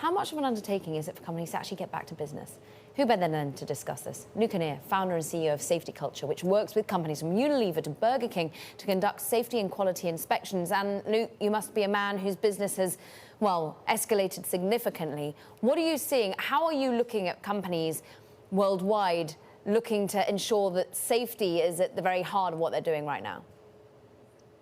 how much of an undertaking is it for companies to actually get back to business? Who better than to discuss this? Luke Anear, founder and CEO of SafetyCulture, which works with companies from Unilever to Burger King to conduct safety and quality inspections. And Luke, you must be a man whose business has, well, escalated significantly. What are you seeing? How are you looking at companies worldwide looking to ensure that safety is at the very heart of what they're doing right now?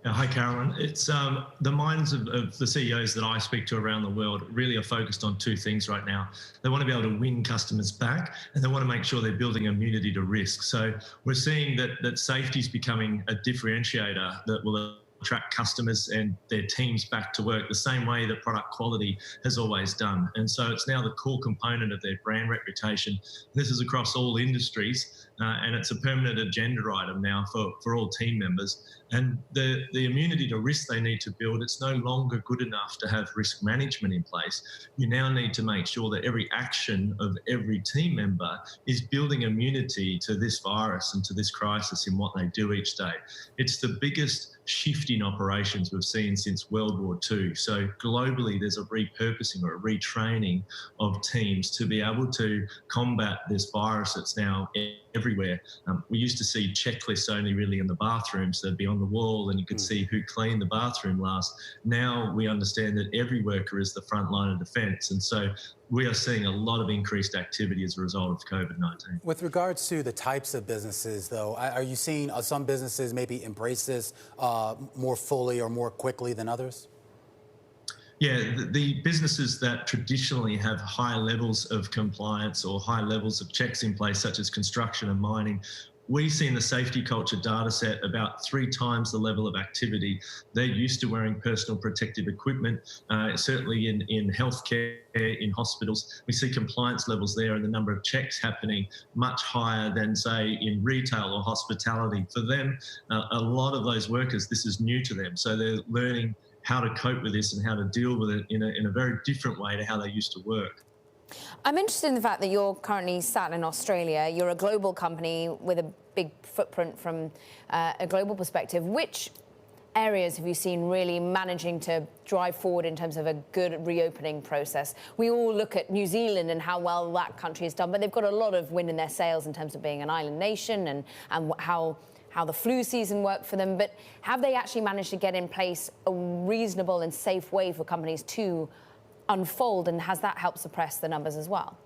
Hi, Carolyn. It's the minds of the CEOs that I speak to around the world really are focused on two things right now. They want to be able to win customers back, and they want to make sure they're building immunity to risk. So we're seeing that safety is becoming a differentiator that will attract customers and their teams back to work the same way that product quality has always done. And so it's now the core component of their brand reputation. This is across all industries, and it's a permanent agenda item now for all team members. And the immunity to risk they need to build, it's no longer good enough to have risk management in place. You now need to make sure that every action of every team member is building immunity to this virus and to this crisis in what they do each day. It's the biggest shift in operations we've seen since World War II. So globally, there's a repurposing or a retraining of teams to be able to combat this virus that's now everywhere. We used to see checklists only really in the bathrooms. They'd be on the wall and you could see who cleaned the bathroom last. Now we understand that every worker is the front line of defence. And so we are seeing a lot of increased activity as a result of COVID-19. With regards to the types of businesses, though, are you seeing some businesses maybe embrace this more fully or more quickly than others? Yeah, the businesses that traditionally have high levels of compliance or high levels of checks in place, such as construction and mining, we see in the SafetyCulture data set about 3 times the level of activity. They're used to wearing personal protective equipment, certainly in healthcare, in hospitals. We see compliance levels there and the number of checks happening much higher than, say, in retail or hospitality. For them, a lot of those workers, this is new to them. So they're learning how to cope with this and how to deal with it in a very different way to how they used to work. I'm interested in the fact that you're currently sat in Australia. You're a global company with a big footprint from a global perspective. Which areas have you seen really managing to drive forward in terms of a good reopening process? We all look at New Zealand and how well that country has done, but they've got a lot of wind in their sails in terms of being an island nation and how the flu season worked for them. But have they actually managed to get in place a reasonable and safe way for companies to unfold, and has that helped suppress the numbers as well?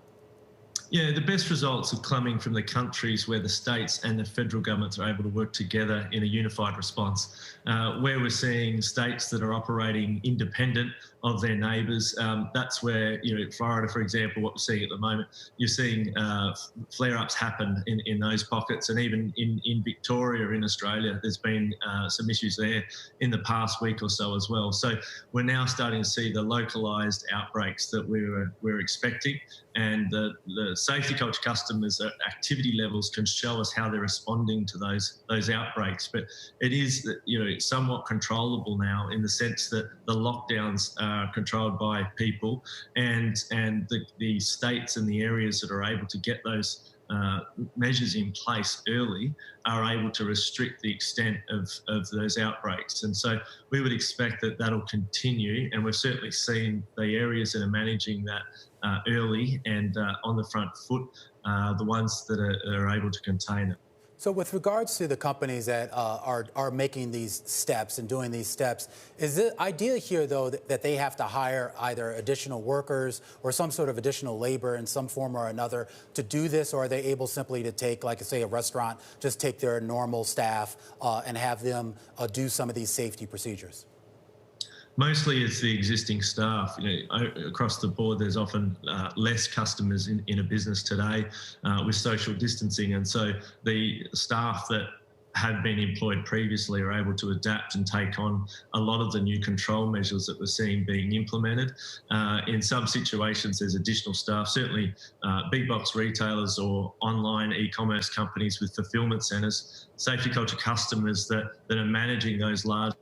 Yeah, the best results are coming from the countries where the states and the federal governments are able to work together in a unified response. Where we're seeing states that are operating independent of their neighbours, that's where, Florida, for example, what we're seeing at the moment, you're seeing flare-ups happen in those pockets. And even in Victoria, in Australia, there's been some issues there in the past week or so as well. So we're now starting to see the localised outbreaks that we were expecting, and the SafetyCulture customers' activity levels can show us how they're responding to those outbreaks. But it is, somewhat controllable now in the sense that the lockdowns are controlled by people, and the states and the areas that are able to get those measures in place early are able to restrict the extent of those outbreaks. And so we would expect that that'll continue, and we've certainly seen the areas that are managing that early and on the front foot, the ones that are able to contain it. So with regards to the companies that are making these steps and doing these steps, is the idea here, though, that they have to hire either additional workers or some sort of additional labor in some form or another to do this, or are they able simply to take, like, say, a restaurant, just take their normal staff and have them do some of these safety procedures? Mostly it's the existing staff. Across the board, there's often less customers in a business today with social distancing. And so the staff that have been employed previously are able to adapt and take on a lot of the new control measures that we're seeing being implemented. In some situations, there's additional staff, certainly big box retailers or online e-commerce companies with fulfillment centres, SafetyCulture customers that are managing those large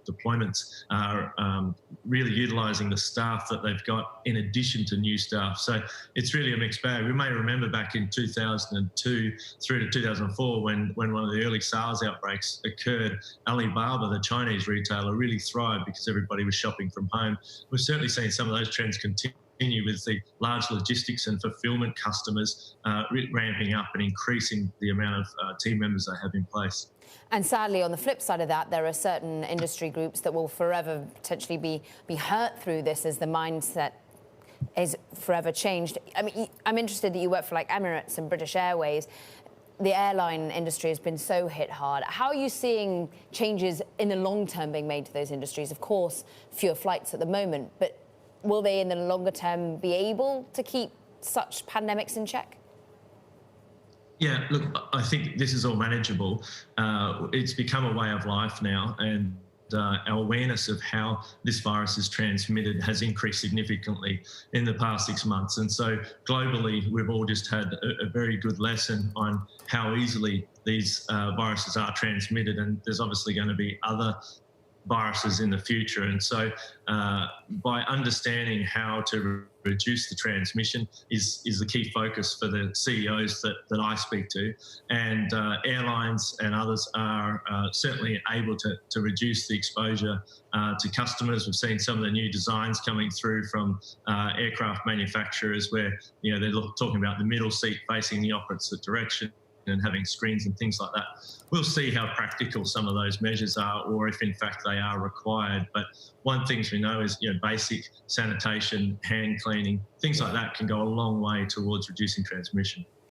deployments are really utilising the staff that they've got in addition to new staff. So it's really a mixed bag. We may remember back in 2002 through to 2004 when one of the early SARS outbreaks occurred, Alibaba, the Chinese retailer, really thrived because everybody was shopping from home. We've certainly seen some of those trends continue continue with the large logistics and fulfillment customers ramping up and increasing the amount of team members they have in place. And sadly, on the flip side of that, there are certain industry groups that will forever potentially be hurt through this as the mindset is forever changed. I mean, I'm interested that you work for like Emirates and British Airways. The airline industry has been so hit hard. How are you seeing changes in the long term being made to those industries? Of course, fewer flights at the moment, but will they in the longer term be able to keep such pandemics in check? Yeah, look, I think this is all manageable. It's become a way of life now, and our awareness of how this virus is transmitted has increased significantly in the past 6 months. And so globally, we've all just had a very good lesson on how easily these viruses are transmitted. And there's obviously going to be other viruses in the future. And so by understanding how to reduce the transmission is the key focus for the CEOs that I speak to. And airlines and others are certainly able to reduce the exposure to customers. We've seen some of the new designs coming through from aircraft manufacturers where, you know, they're talking about the middle seat facing the opposite direction and having screens and things like that. We'll see how practical some of those measures are, or if in fact they are required. But one thing we know is, you know, basic sanitation, hand cleaning, things like that can go a long way towards reducing transmission.